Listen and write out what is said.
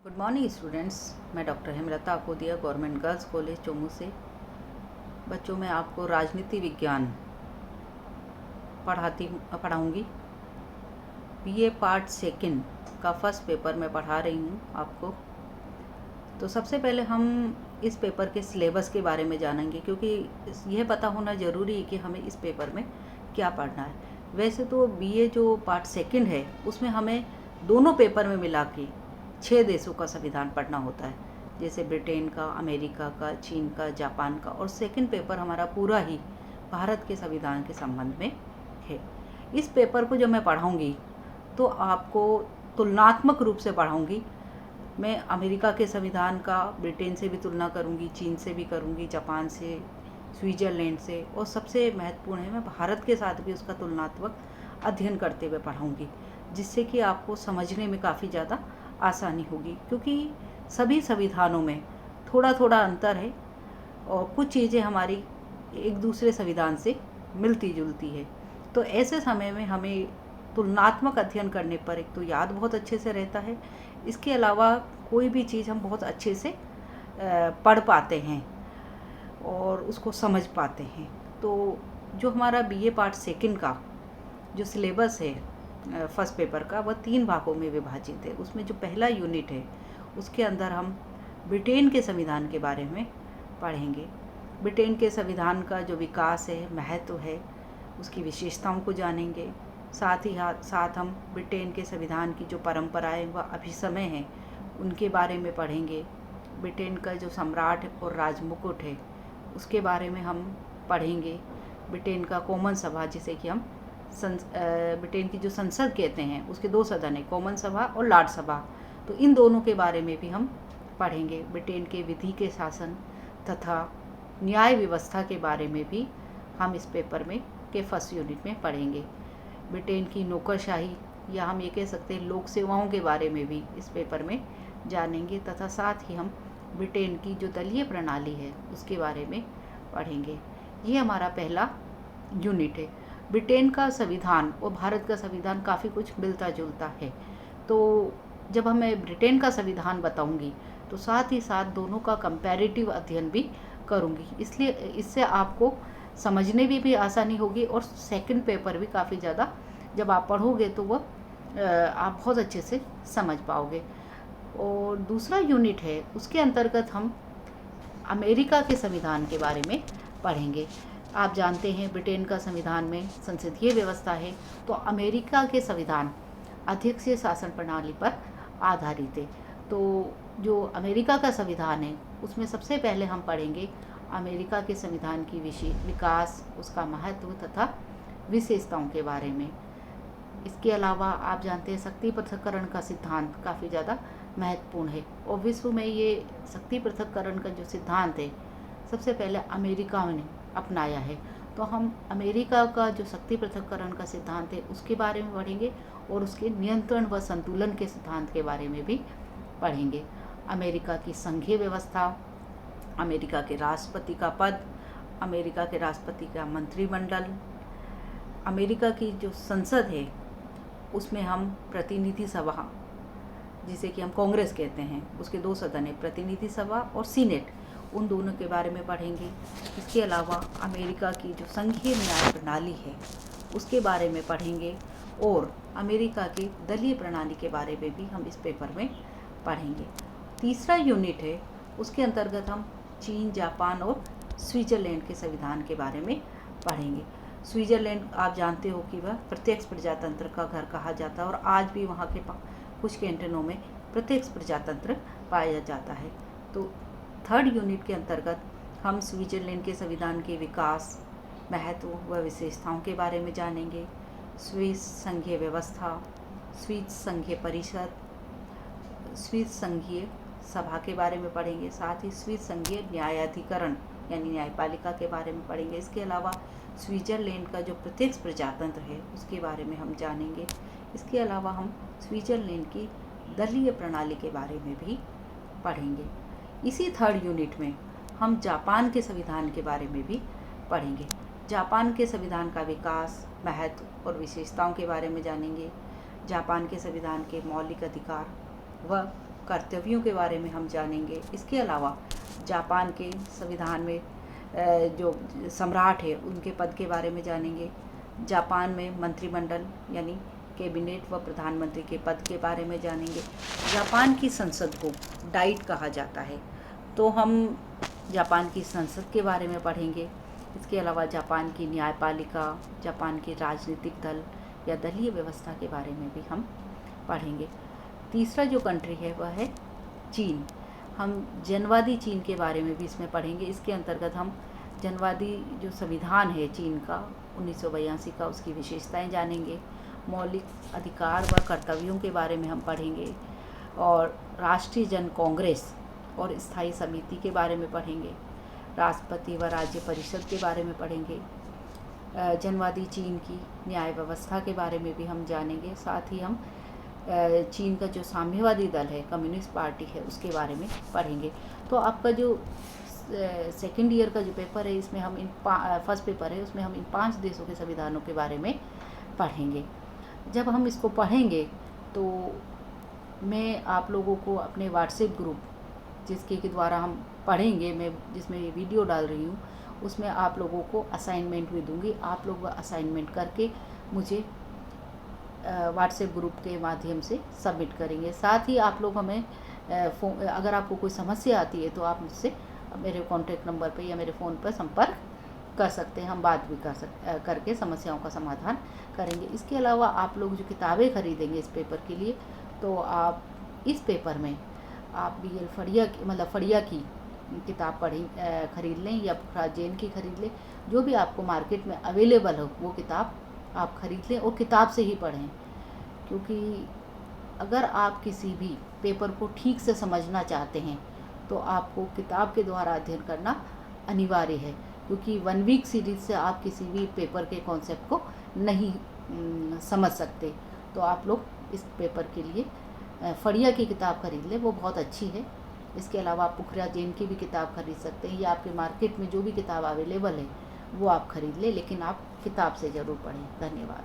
Good morning students. मैं doctor Hemlata Akodia, government girls college Chomu से। बच्चों में आपको राजनीति विज्ञान पढ़ाऊँगी। बीए पार्ट सेकंड का फर्स्ट पेपर मैं पढ़ा रही हूँ आपको। तो सबसे पहले हम इस पेपर के सिलेबस के बारे में जानेंगे, क्योंकि यह पता होना ज़रूरी है कि हमें इस पेपर में क्या पढ़ना है। वैसे तो बीए जो पार्ट सेकंड है उसमें हमें दोनों पेपर में मिला के 6 देशों का संविधान पढ़ना होता है, जैसे ब्रिटेन का, अमेरिका का, चीन का, जापान का, और सेकंड पेपर हमारा पूरा ही भारत के संविधान के संबंध में है। इस पेपर को जब मैं पढ़ाऊँगी तो आपको तुलनात्मक रूप से पढ़ाऊँगी। मैं अमेरिका के संविधान का ब्रिटेन से भी तुलना करूँगी, चीन से भी करूँगी, जापान से, स्विट्ज़रलैंड से, और सबसे महत्वपूर्ण है मैं भारत के साथ भी उसका तुलनात्मक अध्ययन करते हुए पढ़ाऊँगी, जिससे कि आपको समझने में काफ़ी ज़्यादा आसानी होगी, क्योंकि सभी संविधानों में थोड़ा थोड़ा अंतर है और कुछ चीज़ें हमारी एक दूसरे संविधान से मिलती जुलती है। तो ऐसे समय में हमें तुलनात्मक अध्ययन करने पर एक तो याद बहुत अच्छे से रहता है, इसके अलावा कोई भी चीज़ हम बहुत अच्छे से पढ़ पाते हैं और उसको समझ पाते हैं। तो जो हमारा बीए पार्ट सेकंड का जो सिलेबस है फर्स्ट पेपर का, वह 3 भागों में विभाजित है। उसमें जो पहला यूनिट है उसके अंदर हम ब्रिटेन के संविधान के बारे में पढ़ेंगे। ब्रिटेन के संविधान का जो विकास है, महत्व है, उसकी विशेषताओं को जानेंगे। साथ ही साथ हम ब्रिटेन के संविधान की जो परंपराएं व अभिसमय हैं उनके बारे में पढ़ेंगे। ब्रिटेन का जो सम्राट और राजमुकुट है उसके बारे में हम पढ़ेंगे। ब्रिटेन का कॉमन सभा, जिसे कि हम ब्रिटेन की जो संसद कहते हैं, उसके 2 सदन है, कॉमन सभा और लॉर्ड सभा, तो इन दोनों के बारे में भी हम पढ़ेंगे। ब्रिटेन के विधि के शासन तथा न्याय व्यवस्था के बारे में भी हम इस पेपर में के फर्स्ट यूनिट में पढ़ेंगे। ब्रिटेन की नौकरशाही, या हम ये कह सकते हैं लोक सेवाओं के बारे में भी इस पेपर में जानेंगे, तथा साथ ही हम ब्रिटेन की जो दलीय प्रणाली है उसके बारे में पढ़ेंगे। ये हमारा पहला यूनिट है। ब्रिटेन का संविधान और भारत का संविधान काफ़ी कुछ मिलता जुलता है, तो जब मैं ब्रिटेन का संविधान बताऊंगी तो साथ ही साथ दोनों का कंपैरेटिव अध्ययन भी करूंगी, इसलिए इससे आपको समझने में भी आसानी होगी और सेकंड पेपर भी काफ़ी ज़्यादा जब आप पढ़ोगे तो वह आप बहुत अच्छे से समझ पाओगे। और दूसरा यूनिट है उसके अंतर्गत हम अमेरिका के संविधान के बारे में पढ़ेंगे। आप जानते हैं ब्रिटेन का संविधान में संसदीय व्यवस्था है, तो अमेरिका के संविधान अध्यक्षीय शासन प्रणाली पर आधारित है। तो जो अमेरिका का संविधान है उसमें सबसे पहले हम पढ़ेंगे अमेरिका के संविधान की विकास, उसका महत्व तथा विशेषताओं के बारे में। इसके अलावा आप जानते हैं शक्ति पृथक्करण का सिद्धांत काफ़ी ज़्यादा महत्वपूर्ण है, और विश्व में ये शक्ति पृथक्करण का जो सिद्धांत है सबसे पहले अमेरिका ने अपनाया है। तो हम अमेरिका का जो शक्ति पृथक्करण का सिद्धांत है उसके बारे में पढ़ेंगे और उसके नियंत्रण व संतुलन के सिद्धांत के बारे में भी पढ़ेंगे। अमेरिका की संघीय व्यवस्था, अमेरिका के राष्ट्रपति का पद, अमेरिका के राष्ट्रपति का मंत्रिमंडल, अमेरिका की जो संसद है उसमें हम प्रतिनिधि सभा, जिसे कि हम कांग्रेस कहते हैं, उसके 2 सदन है, प्रतिनिधि सभा और सीनेट, उन दोनों के बारे में पढ़ेंगे। इसके अलावा अमेरिका की जो संघीय न्याय प्रणाली है उसके बारे में पढ़ेंगे, और अमेरिका की दलीय प्रणाली के बारे में भी हम इस पेपर में पढ़ेंगे। तीसरा यूनिट है उसके अंतर्गत हम चीन, जापान और स्विट्ज़रलैंड के संविधान के बारे में पढ़ेंगे। स्विट्ज़रलैंड आप जानते हो कि वह प्रत्यक्ष प्रजातंत्र का घर कहा जाता है, और आज भी वहाँ के कुछ कैंटनों में प्रत्यक्ष प्रजातंत्र पाया जाता है। तो थर्ड यूनिट के अंतर्गत हम स्विट्ज़रलैंड के संविधान के विकास, महत्व व विशेषताओं के बारे में जानेंगे। स्विस संघीय व्यवस्था, स्विस संघीय परिषद, स्विस संघीय सभा के बारे में पढ़ेंगे। साथ ही स्विस संघीय न्यायाधिकरण यानी न्यायपालिका के बारे में पढ़ेंगे। इसके अलावा स्विट्ज़रलैंड का जो प्रत्यक्ष प्रजातंत्र है उसके बारे में हम जानेंगे। इसके अलावा हम स्विट्ज़रलैंड की दलीय प्रणाली के बारे में भी पढ़ेंगे। इसी थर्ड यूनिट में हम जापान के संविधान के बारे में भी पढ़ेंगे। जापान के संविधान का विकास, महत्व और विशेषताओं के बारे में जानेंगे। जापान के संविधान के मौलिक अधिकार व कर्तव्यों के बारे में हम जानेंगे। इसके अलावा जापान के संविधान में जो सम्राट है उनके पद के बारे में जानेंगे। जापान में मंत्रिमंडल यानी कैबिनेट व प्रधानमंत्री के पद के बारे में जानेंगे। जापान की संसद को डाइट कहा जाता है, तो हम जापान की संसद के बारे में पढ़ेंगे। इसके अलावा जापान की न्यायपालिका, जापान के राजनीतिक दल या दलीय व्यवस्था के बारे में भी हम पढ़ेंगे। तीसरा जो कंट्री है वह है चीन। हम जनवादी चीन के बारे में भी इसमें पढ़ेंगे। इसके अंतर्गत हम जनवादी जो संविधान है चीन का 1982 का, उसकी विशेषताएं जानेंगे। मौलिक अधिकार व कर्तव्यों के बारे में हम पढ़ेंगे और राष्ट्रीय जन कांग्रेस और स्थायी समिति के बारे में पढ़ेंगे। राष्ट्रपति व राज्य परिषद के बारे में पढ़ेंगे। जनवादी चीन की न्याय व्यवस्था के बारे में भी हम जानेंगे। साथ ही हम चीन का जो साम्यवादी दल है, कम्युनिस्ट पार्टी है, उसके बारे में पढ़ेंगे। तो आपका जो सेकेंड ईयर का जो पेपर है, इसमें हम फर्स्ट पेपर है उसमें हम इन 5 देशों के संविधानों के बारे में पढ़ेंगे। जब हम इसको पढ़ेंगे तो मैं आप लोगों को अपने व्हाट्सएप ग्रुप जिसके के द्वारा हम पढ़ेंगे, मैं जिसमें ये वीडियो डाल रही हूँ, उसमें आप लोगों को असाइनमेंट भी दूंगी। आप लोग असाइनमेंट करके मुझे व्हाट्सएप ग्रुप के माध्यम से सबमिट करेंगे। साथ ही आप लोग हमें अगर आपको कोई समस्या आती है तो आप मुझसे मेरे कॉन्टैक्ट नंबर पे या मेरे फ़ोन पर संपर्क कर सकते हैं। हम बात भी करके समस्याओं का समाधान करेंगे। इसके अलावा आप लोग जो किताबें खरीदेंगे इस पेपर के लिए, तो आप इस पेपर में आप BL फड़िया की किताब खरीद लें या पुखराज जैन की खरीद लें। जो भी आपको मार्केट में अवेलेबल हो वो किताब आप खरीद लें और किताब से ही पढ़ें, क्योंकि अगर आप किसी भी पेपर को ठीक से समझना चाहते हैं तो आपको किताब के द्वारा अध्ययन करना अनिवार्य है, क्योंकि 1 वीक सीरीज से आप किसी भी पेपर के कॉन्सेप्ट को नहीं समझ सकते। तो आप लोग इस पेपर के लिए फड़िया की किताब खरीद लें, वो बहुत अच्छी है। इसके अलावा आप पुखराज जैन की भी किताब खरीद सकते हैं या आपके मार्केट में जो भी किताब अवेलेबल है वो आप खरीद लें, लेकिन आप किताब से ज़रूर पढ़ें। धन्यवाद।